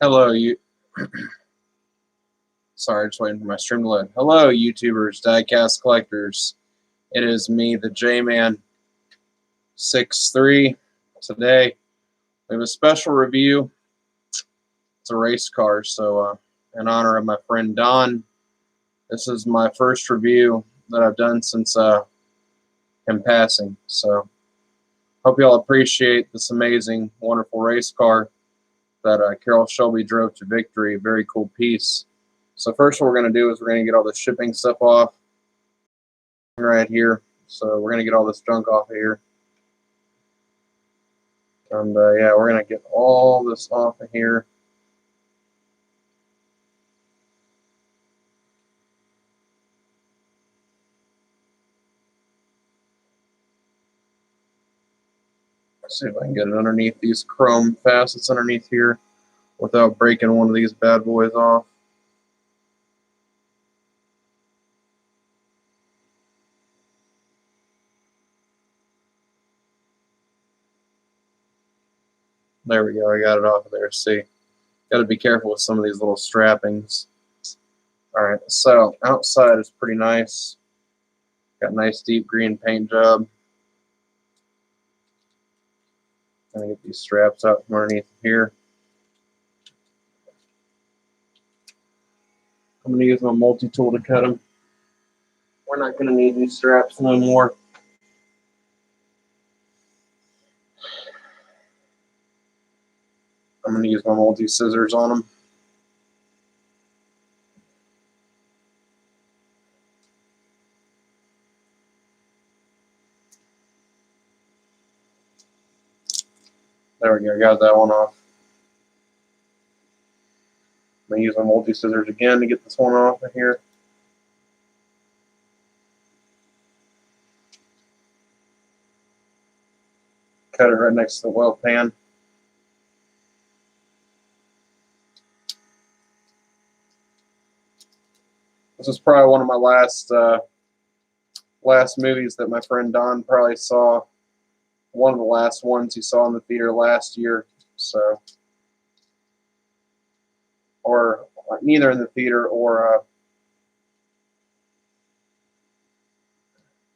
Hello, you. Sorry, just waiting for my stream to load. Hello, YouTubers, diecast collectors. It is me, the J-Man 63. Today, we have a special review. It's a race car, so in honor of my friend Don, this is my first review that I've done since him passing. So, hope you all appreciate this amazing, wonderful race car that Carroll Shelby drove to victory. Very cool piece. So first what we're going to do is we're going to get all the shipping stuff off right here. So we're going to get all this junk off of here. And yeah, we're going to get all this off of here. Let's see if I can get it underneath these chrome facets underneath here without breaking one of these bad boys off. There we go, I got it off of there. See, got to be careful with some of these little strappings. Alright, so outside is pretty nice. Got a nice deep green paint job. I'm going to get these straps out from underneath here. I'm going to use my multi-tool to cut them. We're not going to need these straps no more. I'm going to use my multi-scissors on them. There we go, I got that one off. I'm going to use my multi-scissors again to get this one off of here. Cut it right next to the weld pan. This is probably one of my last movies that my friend Don probably saw. One of the last ones he saw in the theater last year. So, or neither in the theater or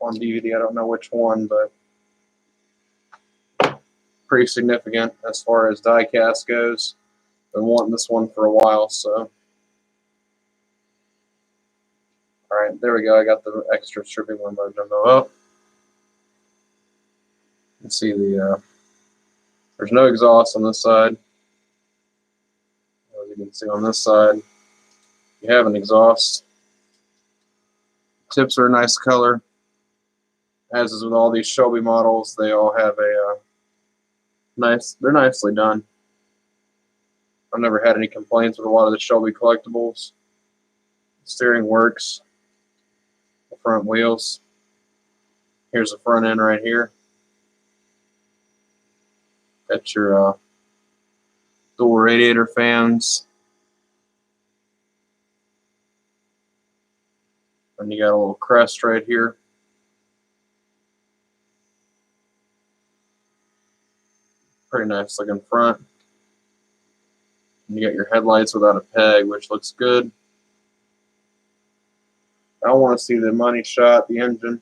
on DVD. I don't know which one, but pretty significant as far as die-cast goes. Been wanting this one for a while, so. Alright, there we go. I got the extra stripping window jumbo up. You can see there's no exhaust on this side. As you can see on this side, you have an exhaust. Tips are a nice color. As is with all these Shelby models, they all have a they're nicely done. I've never had any complaints with a lot of the Shelby collectibles. The steering works. The front wheels. Here's the front end right here. Got your dual radiator fans. And you got a little crest right here. Pretty nice looking front. And you got your headlights without a peg, which looks good. I want to see the money shot, the engine.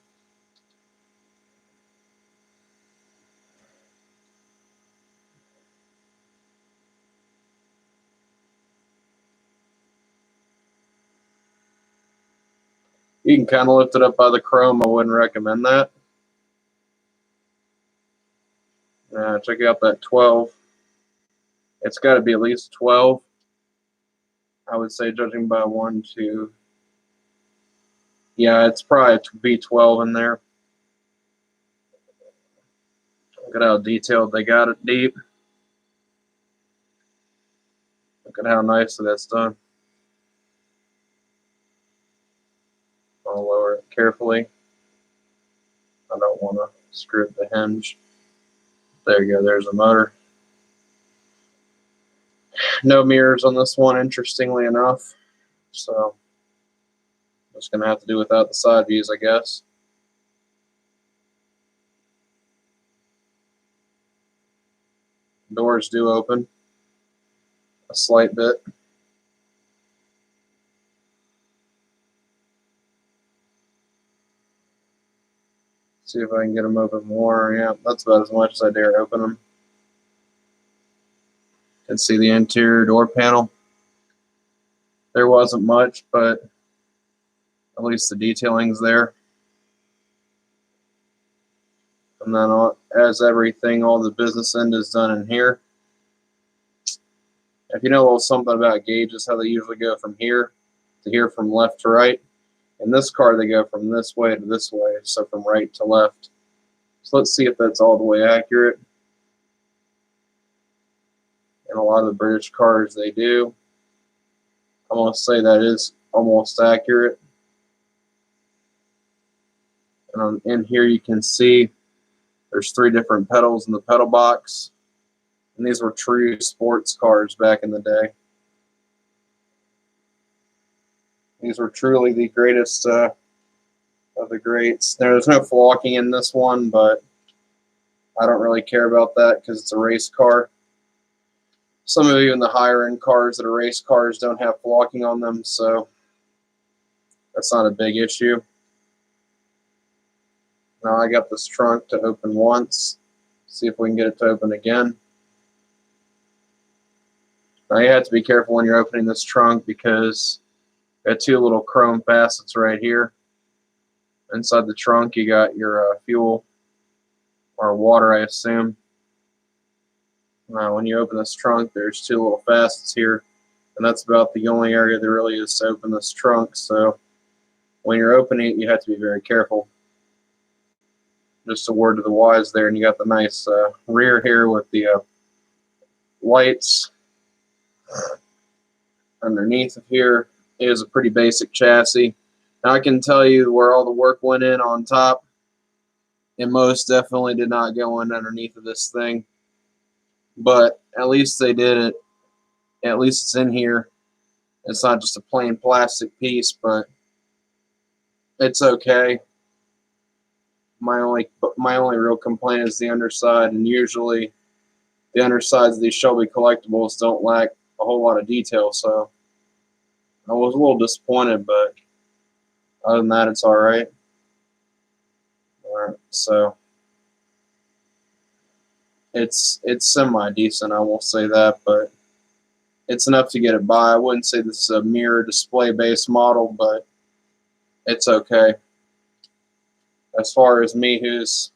You can kind of lift it up by the chrome. I wouldn't recommend that. Check out that 12. It's got to be at least 12. I would say, judging by 1, 2. Yeah, it's probably B12 in there. Look at how detailed they got it deep. Look at how nicely that's done. I'll lower it carefully. I don't want to screw up the hinge. There you go, there's the motor. No mirrors on this one, interestingly enough. So, just going to have to do without the side views, I guess. Doors do open. a slight bit. See if I can get them open more. Yeah, that's about as much as I dare open them. You can see the interior door panel. There wasn't much, but at least the detailing's there. And then as everything, all the business end is done in here. If you know a little something about gauges, how they usually go from here to here from left to right. In this car, they go from this way to this way, so from right to left. So let's see if that's all the way accurate. In a lot of the British cars, they do. I'm going to say that is almost accurate. And in here, you can see there's 3 different pedals in the pedal box. And these were true sports cars back in the day. These were truly the greatest of the greats. There's no flocking in this one, but I don't really care about that because it's a race car. Some of even the higher end cars that are race cars don't have flocking on them, so that's not a big issue. Now I got this trunk to open once. See if we can get it to open again. Now you have to be careful when you're opening this trunk because you got 2 little chrome facets right here. Inside the trunk you got your fuel or water, I assume. Now when you open this trunk, there's 2 little facets here, and that's about the only area there really is to open this trunk. So when you're opening it, you have to be very careful. Just a word to the wise there, and you got the nice rear here with the lights. Underneath of here is a pretty basic chassis. Now I can tell you where all the work went in on top. It most definitely did not go in underneath of this thing. But at least they did it. At least it's in here. It's not just a plain plastic piece, but it's okay. My only real complaint is the underside, and usually the undersides of these Shelby collectibles don't lack a whole lot of detail, so I was a little disappointed, but other than that, it's alright. Alright, so it's semi-decent, I will say that, but it's enough to get it by. I wouldn't say this is a mirror display-based model, but it's okay. As far as me, who's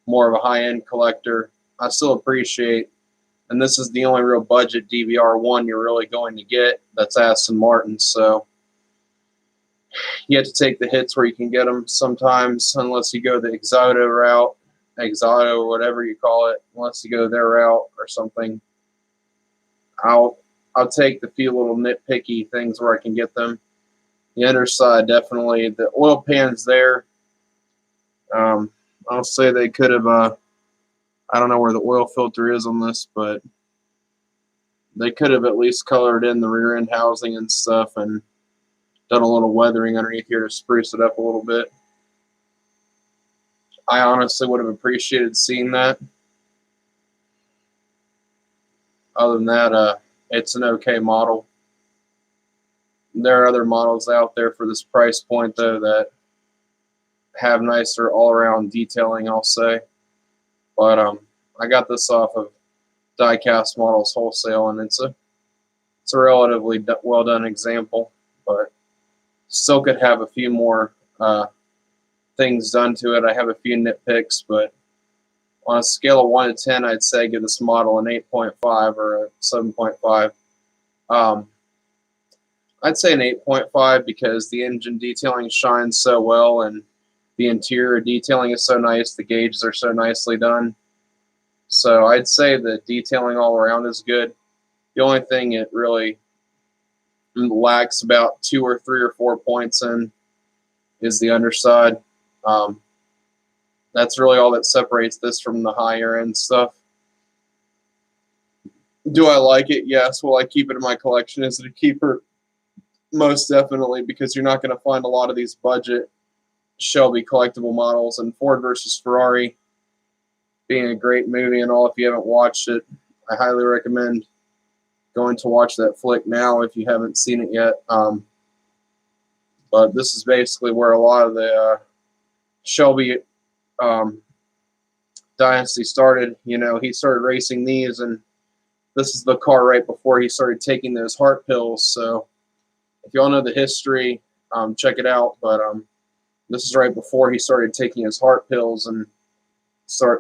more of a high-end collector, I still appreciate, and this is the only real budget dbr1 you're really going to get, that's Aston Martin, so you have to take the hits where you can get them sometimes, unless you go the Exoto route, or whatever you call it, unless you go their route or something. I'll take the few little nitpicky things where I can get them. The underside, definitely. The oil pan's there. I'll say they could have, I don't know where the oil filter is on this, but they could have at least colored in the rear end housing and stuff and done a little weathering underneath here to spruce it up a little bit. I honestly would have appreciated seeing that. Other than that, it's an okay model. There are other models out there for this price point, though, that have nicer all-around detailing, I'll say. But I got this off of Die-Cast Models Wholesale, and it's a relatively well-done example, but still could have a few more things done to it. I have a few nitpicks, but on a scale of 1 to 10, I'd say give this model an 8.5 or a 7.5. I'd say an 8.5 because the engine detailing shines so well and the interior detailing is so nice. The gauges are so nicely done. So I'd say the detailing all around is good. The only thing it really lacks about 2 or 3 or 4 points in is the underside. That's really all that separates this from the higher end stuff. Do I like it? Yes. Will I keep it in my collection? Is it a keeper? Most definitely, because you're not going to find a lot of these budget Shelby collectible models. And Ford versus Ferrari being a great movie and all, if you haven't watched it, I highly recommend going to watch that flick now if you haven't seen it yet. But this is basically where a lot of the Shelby dynasty started. You know, he started racing these, and this is the car right before he started taking those heart pills. So if y'all know the history, check it out. But this is right before he started taking his heart pills, and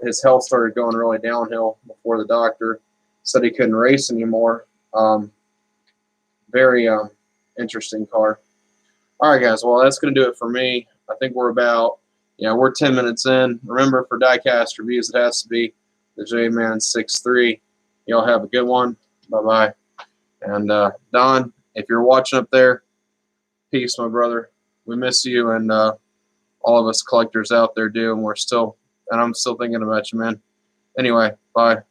his health started going really downhill before the doctor said he couldn't race anymore. Very interesting car. All right, guys. Well, that's going to do it for me. I think we're about, we're 10 minutes in. Remember, for diecast reviews, it has to be the J-Man 63. Y'all have a good one. Bye-bye. And Don, if you're watching up there, peace, my brother. We miss you, and all of us collectors out there do, and I'm still thinking about you, man. Anyway, bye.